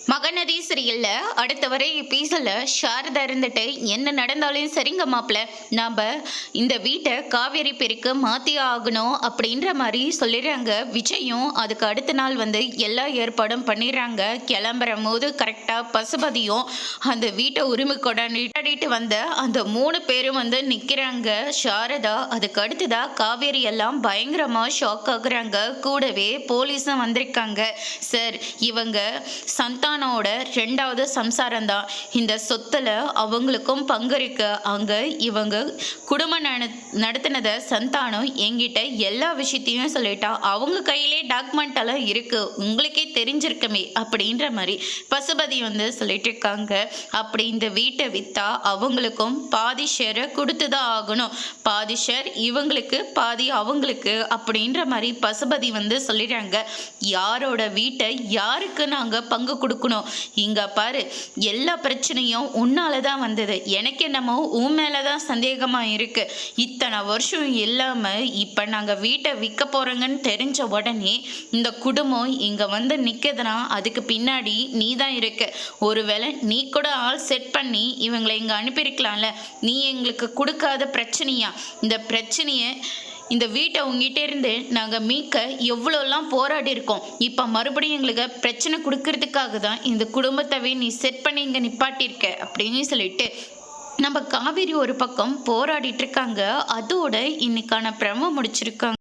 மகநதி சீரியல்ல அடுத்த வரை எபிசோட்ல சாரதா இருந்துட்டு என்ன நடந்தாலும் சரிங்க மாப்பிள்ள, நாம இந்த வீட்டை காவேரி பேருக்கு மாத்தி ஆகணும் அப்படின்ற மாதிரி சொல்லிடுறாங்க. விஜயும் அதுக்கு அடுத்த நாள் எல்லா ஏற்பாடும் பண்ணிடுறாங்க. கிளம்புற போது கரெக்டா பசுபதியும் அந்த வீட்டை உரிமை கொண்டாடிட்டு அந்த 3 பேரும் நிக்கிறாங்க. சாரதா அதுக்கு அடுத்ததா காவேரி எல்லாம் பயங்கரமா ஷாக் ஆகுறாங்க. கூடவே போலீஸும் வந்திருக்காங்க. சார், இவங்க சந்தானோட 2வது சம்சாரம் தான். இந்த சொத்துல அவங்களுக்கும் பங்கு இருக்கு. அங்க இவங்க குடும்பம் நடத்தினத சந்தானம் என்கிட்ட எல்லா விஷயத்தையும் சொல்லிட்டா. அவங்க கையிலே டாக்குமெண்ட் எல்லாம் இருக்கு, உங்களுக்கே தெரிஞ்சிருக்குமே அப்படின்ற மாதிரி பசுபதி சொல்லிட்டு இருக்காங்க. அப்படி இந்த வீட்டை வித்தா அவங்களுக்கும் பாதி ஷேரை கொடுத்துதான் ஆகணும். பாதி ஷேர் இவங்களுக்கு, பாதி அவங்களுக்கு அப்படின்ற மாதிரி பசுபதி சொல்லிடுறாங்க. யாரோட வீட்டை யாருக்கு நாங்க பங்கு கொடுக்கணும்? இங்க பாரு, எல்லா பிரச்சனையும் உன்னாலதான் வந்தது. எனக்கு என்னமோ உன் மேலதான் சந்தேகமா இருக்கு. இத்தனை வருஷம் இல்லாம இப்ப நாங்க வீட்டை விற்க போறோங்கன்னு தெரிஞ்ச உடனே இந்த குடும்பம் இங்க நிக்குதுன்னா அதுக்கு பின்னாடி நீ தான் இருக்க. ஒருவேளை நீ கூட ஆள் செட் பண்ணி இவங்களை இங்க அனுப்பியிருக்கலாம்ல. நீ எங்களுக்கு கொடுக்காத பிரச்சனையா இந்த பிரச்சனைய? இந்த வீட்டை உங்ககிட்ட இருந்து நாங்கள் மீட்க எவ்வளோலாம் போராடி இருக்கோம். இப்போ மறுபடியும் எங்களுக்கு பிரச்சனை கொடுக்கறதுக்காக தான் இந்த குடும்பத்தவே நீ செட் பண்ணி இங்கே நிப்பாட்டியிருக்க அப்படின்னு சொல்லிட்டு நம்ம காவேரி ஒரு பக்கம் போராடிட்டு இருக்காங்க. அதோட இன்னைக்கான பிரம முடிச்சிருக்காங்க.